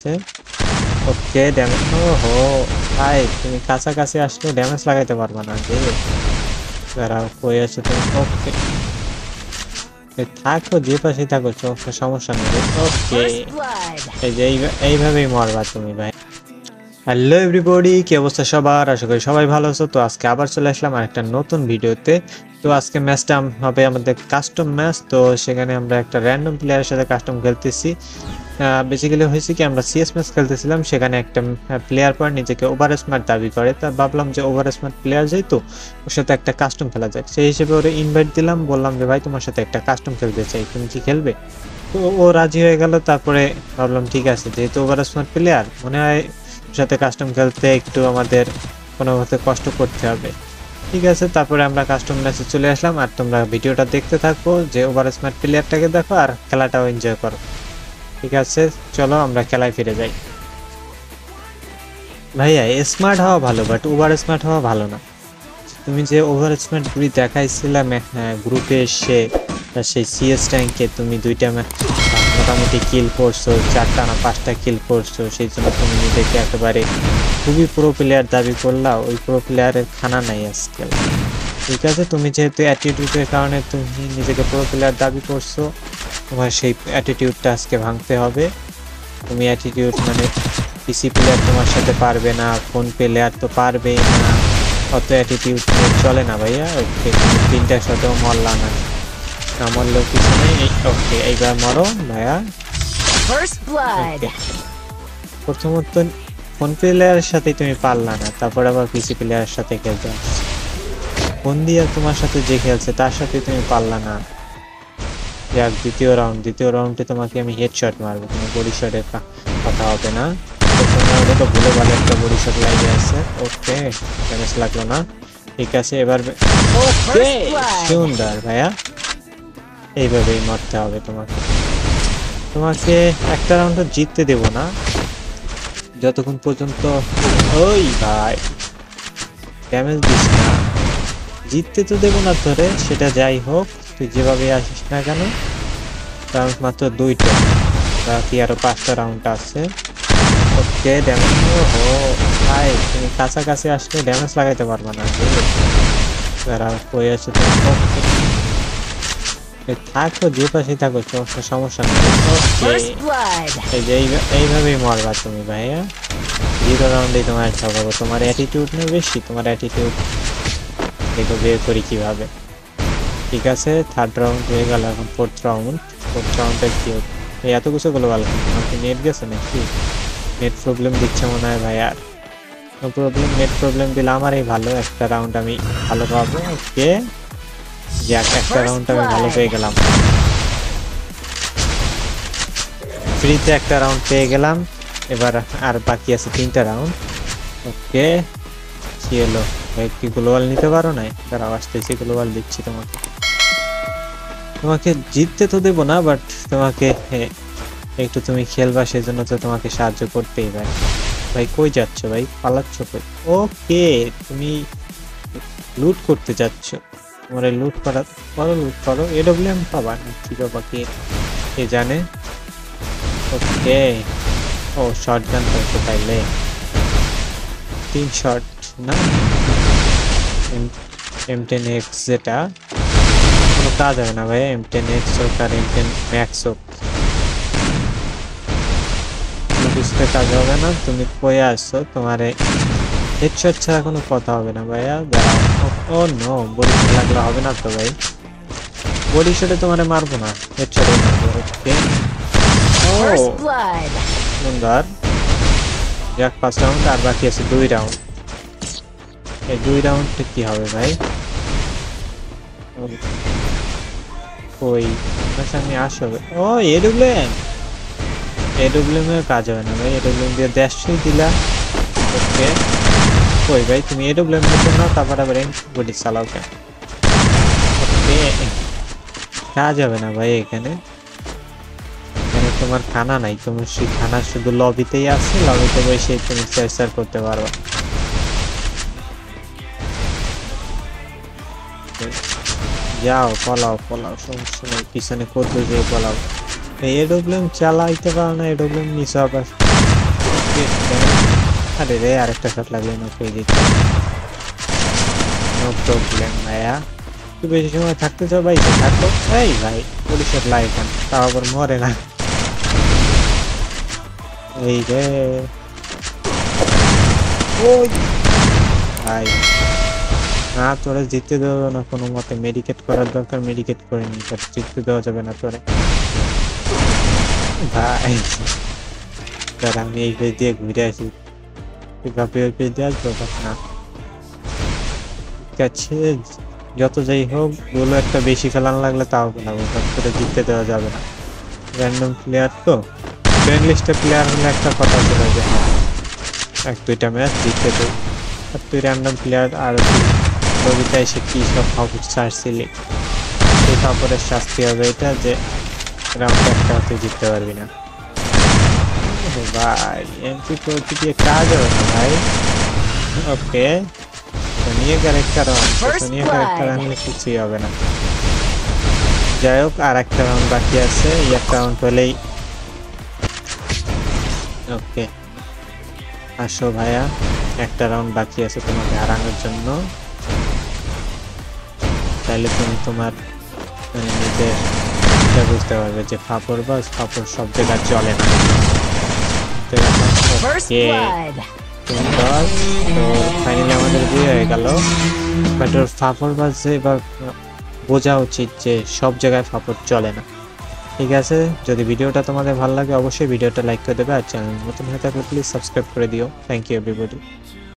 আছে। ওকে ড্যামেজ ওহো ভাই তুমি কাছাকাছি আসলে ড্যামেজ লাগাইতে পারবা না যে দাঁড়াও কই আছো তুমি ওকে থাকো যে পাশে থাকো সমস্যা নেই ওকে এই যে এইভাবেই মরবা তুমি ভাই। হ্যালো এভরিবডি, কি অবস্থা সবার? আশা করি সবাই ভালো আছো। তো আজকে আবার চলে আসলাম আর একটা নতুন ভিডিওতে। তো আজকে ম্যাচটা হবে আমাদের কাস্টম ম্যাচ। তো সেখানে আমরা একটা র্যান্ডম প্লেয়ারের সাথে কাস্টম খেলতেছি। বেসিক্যালি হয়েছে কি, আমরা সিএস ম্যাচ খেলতেছিলাম, সেখানে একটা প্লেয়ার পর নিজেকে ওভার স্মার্ট দাবি করে। তা ভাবলাম যে ওভার স্মার্ট প্লেয়ার যেহেতু, ওর সাথে একটা কাস্টম খেলা যায়। সেই হিসেবে ওরে ইনভাইট দিলাম, বললাম যে ভাই তোমার সাথে একটা কাস্টম খেলতে চাই, তুমি কি খেলবে? তো ও রাজি হয়ে গেল। তারপরে ভাবলাম ঠিক আছে, যেহেতু ওভার স্মার্ট প্লেয়ার, মনে হয় সাথে কাস্টম খেলতে একটু আমাদের কোনো মতে কষ্ট করতে হবে। ঠিক আছে, তারপরে আমরা কাস্টম ম্যাচে চলে আসলাম। আর তোমরা ভিডিওটা দেখতে থাকো, যে ওভার স্মার্ট প্লেয়ারটাকে দেখো আর খেলাটাও এনজয় করো। ঠিক আছে, চলো আমরা খেলায় ফিরে যাই। ভাইয়া স্মার্ট হওয়া ভালো, বাট ওভার স্মার্ট হওয়া ভালো না। তুমি যে ওভার স্মার্ট গুলি দেখাইছিলাম গ্রুপে এসে, সেই সিএস ট্যাঙ্কে তুমি দুইটা মোটামুটি কিল করছো, 4টা না 5টা কিল করছো, সেই জন্য তুমি নিজেকে একেবারে খুবই প্রো প্লেয়ার দাবি করলা। ওই প্রো প্লেয়ারের খানা নাই আজকে। ঠিক আছে, তুমি যেহেতু অ্যাটিটিউডের কারণে তুমি নিজেকে প্রো প্লেয়ার দাবি করছো, তোমার সেই অ্যাটিটিউডটা আজকে ভাঙতে হবে। তুমি অ্যাটিটিউড মানে পিসি প্লেয়ার তোমার সাথে পারবে না, ফোন প্লেয়ার তো পারবেই না, অত অ্যাটিটিউড চলে না ভাইয়া। ওকে, তুমি 3টার সাথেও মরলা না, না মরলেও কিছু নেই। ওকে, এইবার মরো ভাইয়া। প্রথমত ফোন প্লেয়ারের সাথে তুমি পারলা না, তারপর আবার পিসি প্লেয়ারের সাথে খেলতে আসছে। ফোন দিয়ে তোমার সাথে যে খেলছে তার সাথে তুমি পারলা না। যাক, দ্বিতীয় রাউন্ডে তোমাকে আমি হেডশট মারবো, কোনো বডি শটের কথা হবে না। প্রথম রাউন্ডে তো ভুলে ভালো একটা বডি শট লাগিয়ে আছে। ওকে, ড্যামেজ লাগলো না। ঠিক আছে, এবার ওকে সুন্দর ভাইয়া। এইভাবেই মরতে হবে তোমাকে। তোমাকে একটা রাউন্ড জিততে দেব না যতক্ষণ পর্যন্ত, ওই ভাই ড্যামেজ দিস না। জিততে তো দেবো না তোরে, সেটা যাই হোক, তুই যেভাবে আসিস না কেন। রাউন্ড মাত্র 2টা, বাকি আরো 5টা রাউন্ড আছে। ওকে ড্যামেজ, ও ভাই তুমি কাছাকাছি আসলে ড্যামেজ লাগাইতে পারবা না। যারা কই আছে তুমি থাকো যে পাশে থাকো, সমস্যা নেই। এই যে এইভাবেই মরবা তুমি ভাইয়া। 0 রাউন্ডে তোমার ঠকাবো। তোমার অ্যাটিটিউড নেই বেশি, তোমার অ্যাটিটিউড দেখো বের করি কিভাবে। ঠিক আছে, 3rd রাউন্ড হয়ে গেল, এখন 4th রাউন্ডের কি হবে? এত কিছু গুলো ভালো, তোমাকে নেট গেছে নাকি? নেট প্রবলেম দিচ্ছে মনে হয় ভাই। আর নো প্রবলেম, নেট প্রবলেম দিলে আমারই ভালো, একটা রাউন্ড আমি ভালো পাবো। ওকে, যাক একটা রাউন্ড আমি ভালো পেয়ে গেলাম, ফ্রিতে একটা রাউন্ড পেয়ে গেলাম। এবার আর বাকি আছে 3টা রাউন্ড। ওকে, কি হলো কি গ্লোবাল নিতে পারো নাই? তারাও আসতেছি, গ্লোবাল দিচ্ছি তোমাকে। তোমাকে জিততে তো দেবো না, বাট তোমাকে একটু তুমি খেলবা, সেজন্য তো তোমাকে সাহায্য করতেই ভাই। ভাই কই যাচ্ছ ভাই, পালাচ্ছ কই? ওকে, তুমি লুট করতে যাচ্ছ, তোমার লুট করো। এডব্লিউএম পাবা না কি বাবা, কে জানে। ওকে, ও শটগান করতে পাইলে 3 শট না, M10X যেটা কোনো কাজ হবে না ভাই। M10X হোক আর M10 Max হোক, কিছুতে কাজ হবে না। তুমি কয়ে আসছো, তোমার হেডশট ছাড়া কোনো কথা হবে না ভাইয়া। ও নো, বডি শট লাগলে হবে না তো ভাই। বডি শটে তোমারে মারবো না, হেডশটে মারবো। ওকে, ও সুন্দর। যাক 5 রাউন্ড, আর বাকি আছে 2 রাউন্ড। এই 2 রাউন্ডে কি হবে ভাই? ওই সামনে আসো। ও এডব্লিউএম এর কাজ হবে না ভাই, এডব্লিউএম দিয়ে দেশই দিলা। ওকে, ওই ভাই তুমি এডব্লিউএম নিতে না, তারপর আবার বডি চালাও কেন? ওকে, কাজ হবে না ভাই এখানে। এখানে তোমার খানা নাই, তোমার সেই খানা শুধু লবিতেই আছে, লবিতে বসে তুমি চেষ্টা করতে পারবা। যাও পলাও, সমস্যা নেই, পিছনে কত যে পলাও। এই এডব্লিউএম চালাইতে পারো না, এডব্লিউএম নিচে আবার আরে রে আরেকটা শট লাগলে নক হয়ে যেত। নো প্রবলেম ভাইয়া, একটু বেশি সময় থাকতে চাও ভাই থাকো। এই ভাই পুলিশের লাইফ তাও আবার মরে না। এই রে ওই ভাই না, তোরে জিততে দেবো না কোনো মতে। মেডিকেট করার দরকার, মেডিকেট করে নি, জিততে দেওয়া যাবে না তোরে ভাই। দাঁড়া আমি এই পেজ দিয়ে ঘুরে আসি, তুই ভাবি ওই পেজ দিয়ে আসবো না। ঠিক আছে যত যাই হোক বলো, একটা বেশি খেলান লাগলে তাও খেলাবো, করে জিততে দেওয়া যাবে না। র্যান্ডম প্লেয়ার তো, ফ্রেন্ড লিস্টে প্লেয়ার হলে একটা কথা ছিল যে এক দুইটা ম্যাচ জিততে দেয়। আর তুই র্যান্ডম প্লেয়ার আর তুই লবিতে এসে কি সব খবর ছাড়ছিলি, তুই তারপরে শাস্তি হবে এটা যে রাউন্ড একটা তুই জিততে পারবি না। ভাই এমপি তো দিয়ে কাজ হবে না ভাই। ওকে সোনিয়া ক্যারেক্টার সোনিয়া ক্যারেক্টার আনলে কিছুই হবে না। যাই হোক আর একটা রাউন্ড বাকি আছে, এই একটা রাউন্ড হলেই ওকে। আসো ভাইয়া একটা রাউন্ড বাকি আছে তোমাকে হারানোর জন্য, তাহলে তুমি তোমার মানে নিজের বুঝতে পারবে যে ফাপড় বাস ফাপড় সব জায়গায় চলে না। তো ফাইনালি আমাদের বিয়ে হয়ে গেল, বাট ওর ফাপড় বাস এবার বোঝা উচিত যে সব জায়গায় ফাপড় চলে না। ঠিক আছে, যদি ভিডিওটা তোমাদের ভালো লাগে অবশ্যই ভিডিওটা লাইক করে দেবে, আর চ্যানেল নতুন হয়ে থাকলে প্লিজ সাবস্ক্রাইব করে দিও। Thank you everybody.